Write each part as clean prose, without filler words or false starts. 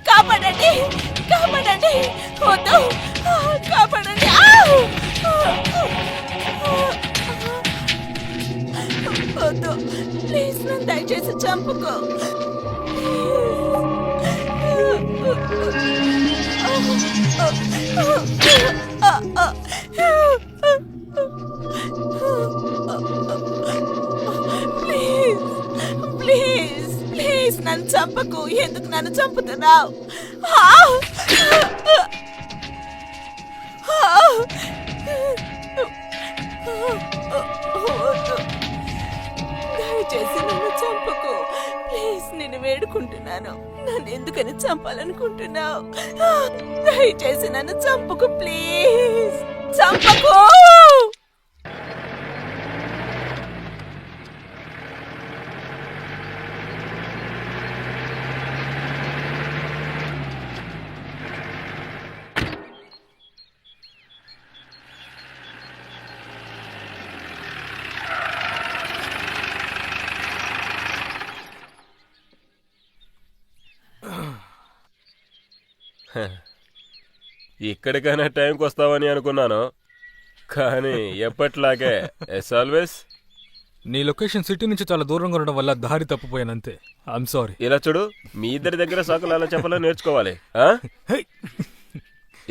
కాపాడండి, కాపాడండి, వద్దు, కాపాడండి. వద్దు, ప్లీజ్ నన్ను దయచేసి చంపుకో. ప్లీజ్ ప్లీజ్ ప్లీజ్ నన్ను చంపకు. ఎందుకు నన్ను చంపుతున్నావు? దయచేసి నన్ను చంపకు ప్లీజ్. నేను వేడుకుంటున్నాను. నన్ను ఎందుకని చంపాలనుకుంటున్నావు? దయచేసి నన్ను చంపకు ప్లీజ్. చంపకు. ఇక్కడికైనా టైంకి వస్తావని అనుకున్నాను, కానీ ఎప్పట్లాగే ఎస్ ఆల్వేస్. నీ లొకేషన్ సిటీ నుంచి చాలా దూరంగా ఉండడం వల్ల దారి తప్పిపోయానంతే. I'm sorry. ఇలా చూడు, మీ ఇద్దరి దగ్గర సాకులు ఎలా చెప్పాలో నేర్చుకోవాలి.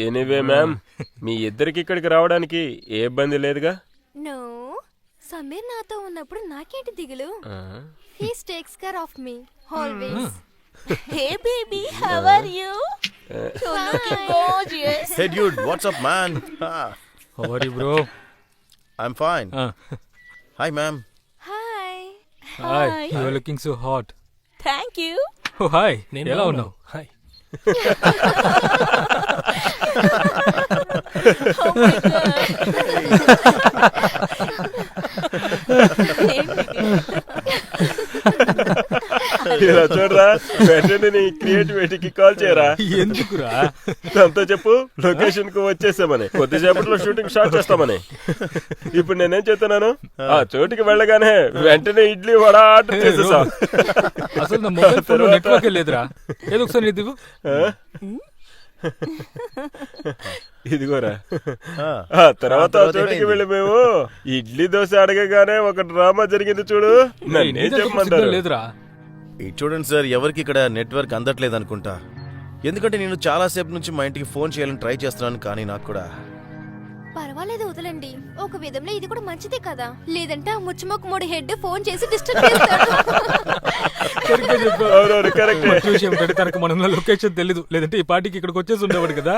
ఎనీవే మ్యామ్, మీ ఇద్దరికి ఇక్కడికి రావడానికి ఏ ఇబ్బంది లేదుగా? నో, సమీర్ నాతో ఉన్నప్పుడు నాకేంటి దిగులు? He takes care of me always. Hey baby, how are you? You're looking gorgeous. Hey dude, what's up man? How are you bro? I'm fine. Hi ma'am. Hi. Hi. You are looking so hot. Thank you. Oh hi. Hello now. Hi. Oh my god. ఇలా చూడరా, వెంటనే నీ క్రియేటివిటీకి call చేయరా. ఎందుకురా? అంతా చెప్పు, location కు వచ్చేసామని, కొద్దిసేపట్లో షూటింగ్ స్టార్ట్ చేస్తామని. ఇప్పుడు నేనేం చెప్తున్నాను, ఆ చోటికి వెళ్ళగానే వెంటనే ఇడ్లీ వడ ఆర్డర్ చేసేసా. అసలు నా మొబైల్ ఫోన్ లో నెట్వర్క్ లేదురా. ఏదో ఒకసారి దిగు. ఇదిగోరా. తర్వాత చోటికి వెళ్ళి మేము ఇడ్లీ దోశ అడగగానే ఒక డ్రామా జరిగింది చూడు. నన్నే చెప్పమంటారు. లేదురా. చూడండి సార్, ఎవరికి ఇక్కడ నెట్వర్క్ అందట్లేదు అనుకుంటా. ఎందుకంటే నేను చాలా సేపు నుంచి మా ఇంటికి ఫోన్ చేయాలని ట్రై చేస్తున్నాను, కానీ నాకు కూడా. పర్వాలేదు, వదలండి. ఒక విధంలో ఇది కూడా మంచిదే కదా. లేదంటే ఆ ముచ్చుమొక్క మూడు హెడ్ ఫోన్ చేసి డిస్టర్బ్ చేస్తాడు. తనకు మన లొకేషన్ తెలీదు, లేదంటే ఈ పార్టీకి ఇక్కడికి వచ్చేసి ఉండేవాడు కదా.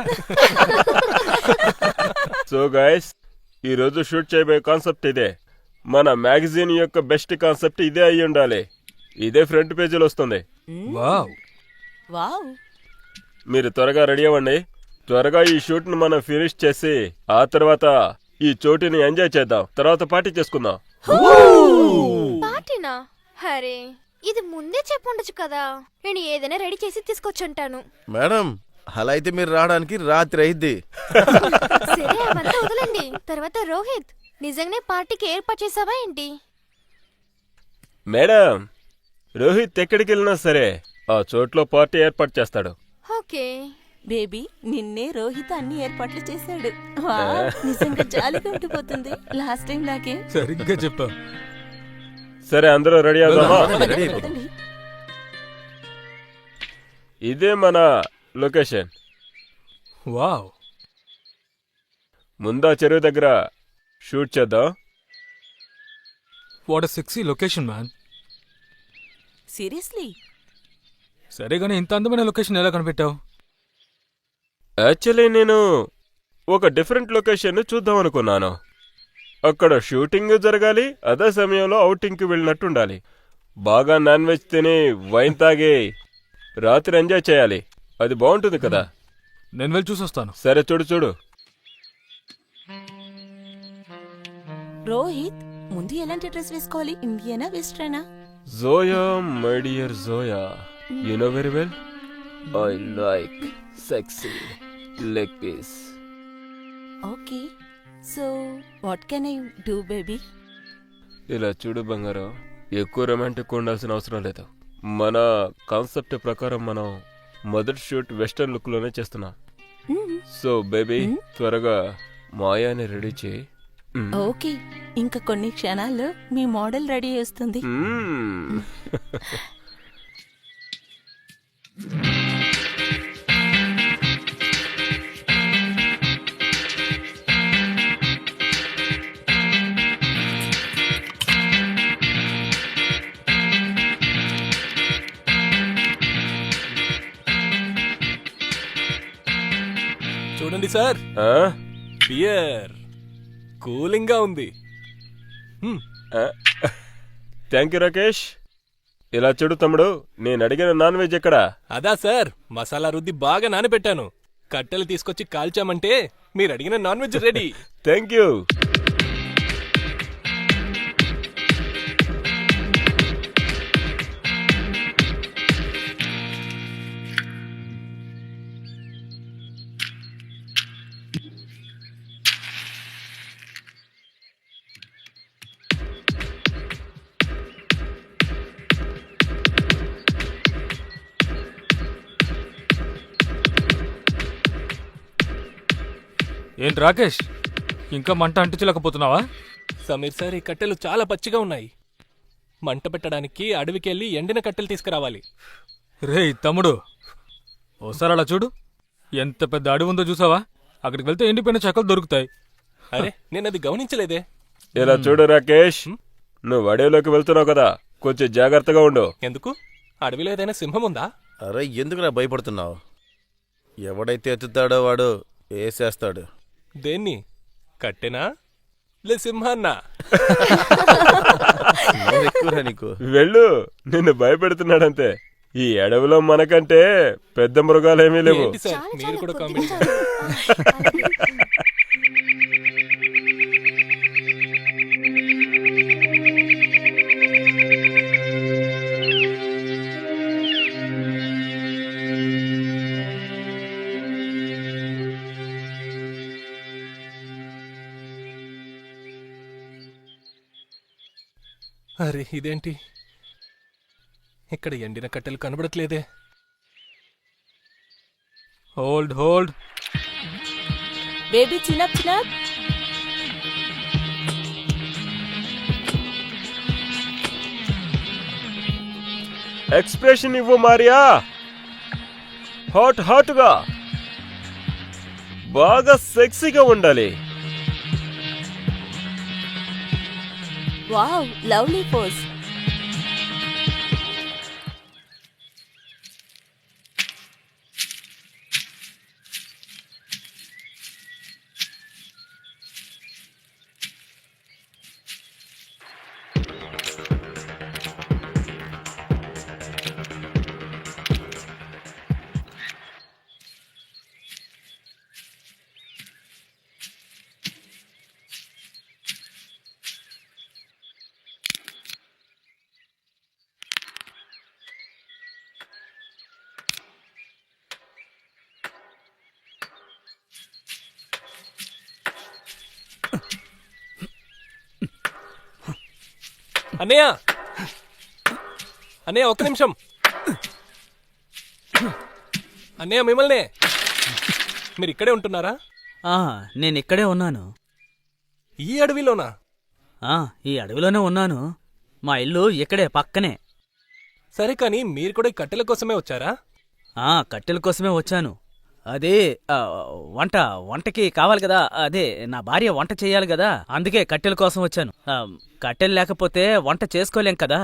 సో గైస్, ఈ రోజు షూట్ చేయబోయే కాన్సెప్ట్ ఇదే. మన మ్యాగజైన్ యొక్క బెస్ట్ కాన్సెప్ట్ ఇదే అయి ఉండాలి. ఇదే ఫ్రంట్ పేజీలో వస్తుంది. Wow wow. మీరు త్వరగా రెడీ అవ్వండి. త్వరగా ఈ షూట్ ను మనం ఫినిష్ చేసి ఆ తర్వాత ఈ చోటుని ఎంజాయ్ చేద్దాం. తర్వాత పార్టీ చేసుకుందాం. పార్టీనా? హరే, ఇది ముందే చెప్పుండొచ్చు కదా. నేను ఏదైనా రెడీ చేసి తీసుకొచ్చుంటాను. మేడం, అలా అయితే మీరు రావడానికి రాత్రి అయింది. సరే, అవంతా వదలండి. తర్వాత రోహిత్, నిజంగానే పార్టీకి ఏర్పాటు చేసావా ఏంటి? మేడం, రోహిత్ ఎక్కడికి వెళ్ళినా సరే ఆ చోట్లో పార్టీ ఏర్పాటు చేస్తాడు. ఓకే బేబీ, నిన్నే రోహిత్ అన్ని ఏర్పాట్లు చేశాడు. నిజంగా జాలిగా ఉండిపోతుంది. లాస్ట్ టైం నాకే. సరిగ్గా చెప్పావు. సరే, అందరూ రెడీ అవుదామా? ఇదే మన లొకేషన్. వావ్. ముందా చెరువు దగ్గర షూట్ చేద్దాం. What a sexy location man. Seriously? సరే గానీ ఇంత అందమైన లొకేషన్ ఎలా కనిపెట్టావు? యాక్చువల్లీ నేను ఒక డిఫరెంట్ లొకేషన్ చూద్దాం అనుకున్నాను. అక్కడ షూటింగ్ జరగాలి, అదే సమయంలో అవుటింగ్కి వెళ్ళినట్టు ఉండాలి. బాగా నాన్ వెజ్ తిని వైన్ తాగి రాత్రి ఎంజాయ్ చేయాలి. అది బాగుంటుంది కదా. నేను వెళ్ళి చూసొస్తాను. సరే చూడు చూడు. రోహిత్, ముందు ఎలాంటి డ్రెస్ వేసుకోవాలి? ఇండియనా వెస్ట్రనా? Zoya, my dear Zoya, you know very well I like sexy leg piece. Okay, so what can I do baby? ఇలా చూడు బంగారం, ఎక్కువ రొమాంటిక్ ఉండాల్సిన అవసరం లేదు. మన కాన్సెప్ట్ ప్రకారం మనం మొదటి షూట్ వెస్టర్న్ లుక్ లోనే చేస్తున్నాం. సో బేబీ, త్వరగా మాయాని రెడీ చేయి. ఓకే, ఇంకా కొన్ని క్షణాల్లో మీ మోడల్ రెడీ చేస్తుంది. చూడండి సార్, ఆ? బియర్ కూలింగ్ గా ఉంది. Thank you Rakesh. ఇలా చూడు తమ్ముడు, నేను అడిగిన నాన్ వెజ్ ఎక్కడా? అదా సార్, మసాలా రుద్ది బాగా నానబెట్టాను. కట్టెలు తీసుకొచ్చి కాల్చామంటే మీరు అడిగిన non veg ready. Thank you. ఏంటి రాకేష్, ఇంకా మంట అంటించలేకపోతున్నావా? సమీర్ సార్, ఈ కట్టెలు చాలా పచ్చిగా ఉన్నాయి. మంట పెట్టడానికి అడవికెళ్ళి ఎండిన కట్టెలు తీసుకురావాలి. రేయ్ తమ్ముడు, ఓసారి అలా చూడు. ఎంత పెద్ద అడవి ఉందో చూసావా? అక్కడికి వెళ్తే ఎండిపోయిన చెక్కలు దొరుకుతాయి. అరే, నేనది గమనించలేదే. ఇలా చూడు రాకేష్, నువ్వు అడవిలోకి వెళ్తున్నావు కదా, కొంచెం జాగ్రత్తగా ఉండు. ఎందుకు? అడవిలో ఏదైనా సింహం ఉందా? అరే ఎందుకురా భయపడుతున్నావు? ఎవడైతే ఎత్తుతాడో వాడు వేసేస్తాడు. దేన్ని? కట్టెనా లే సింహాన్నా? ఎక్కువరా నీకు. వెళ్ళు, నిన్ను భయపెడుతున్నాడంతే. ఈ అడవిలో మనకంటే పెద్ద మృగాలేమీ లేవు. ఏంటి సార్, చాలా మీరు కూడా కొద్దిగా కామెంట్ చాలు. అరే ఇదేంటి, ఇక్కడ ఎండిన కట్టెలు కనబడట్లేదే. Hold hold. Baby chin up chin up. Expression ఇవ్వు మారియా, హాట్ హాట్గా, బాగా సెక్సీగా ఉండాలి. Wow, lovely pose. అన్నయ్య, అన్నయ్య ఒక్క నిమిషం. అన్నయ్య మిమ్మల్నే. మీరు ఇక్కడే ఉంటున్నారా? నేను ఇక్కడే ఉన్నాను. ఈ అడవిలోనా? ఈ అడవిలోనే ఉన్నాను. మా ఇల్లు ఇక్కడే పక్కనే. సరే, కానీ మీరు కూడా ఈ కట్టెల కోసమే వచ్చారా? కట్టెల కోసమే వచ్చాను. అదే వంటకి కావాలి కదా, అదే నా భార్య వంట చేయాలి కదా, అందుకే కట్టెల కోసం వచ్చాను. కట్టెలు లేకపోతే వంట చేసుకోలేం కదా.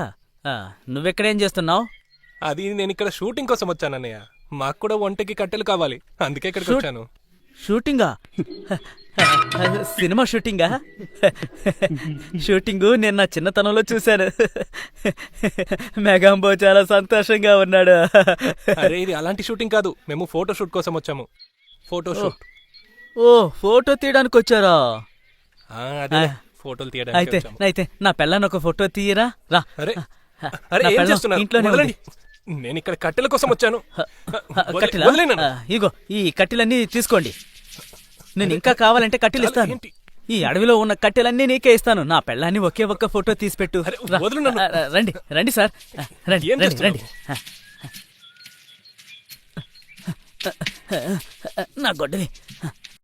నువ్వెక్కడేం చేస్తున్నావు? అది నేను ఇక్కడ షూటింగ్ కోసం వచ్చానన్నయ్య. మాకు కూడా వంటకి కట్టెలు కావాలి, అందుకే ఇక్కడికి వచ్చాను. షూటింగా? సినిమా షూటింగా? షూటింగు నేను నా చిన్నతనంలో చూశాను. మెగాంబో చాలా సంతోషంగా ఉన్నాడు. అరే ఇది అలాంటి షూటింగ్ కాదు, మేము ఫోటో షూట్ కోసం వచ్చాము. Photo shoot. ఓ ఫోటో తీయడానికి వచ్చారా? అదే ఫోటోలు తీయడానికి అయితే వచ్చాము. అయితే నా పెళ్ళాన్ని ఒక ఫోటో తీయరా? రా. అరే అరే నా ఏం పెళ్ళాం చేస్తున్నారు? ఇంట్లోనే ఉంది. వదలండి. నేను ఇక్కడ కట్టెల కోసం వచ్చాను. కట్టెలా? వదిలేయ్ నన్ను. ఇగో ఈ కట్టెలన్నీ తీసుకోండి. నేను ఇంకా కావాలంటే కట్టెలు ఇస్తాను. ఏంటి? ఈ అడవిలో ఉన్న కట్టెలన్నీ నీకే ఇస్తాను. నా పెళ్ళాన్ని ఒకే ఒక్క ఫోటో తీసి పెట్టు. అరే, రా. వదలు నన్ను. రండి రండి సార్, రండి ఏం రండి రండి. నా గొడ్డలి.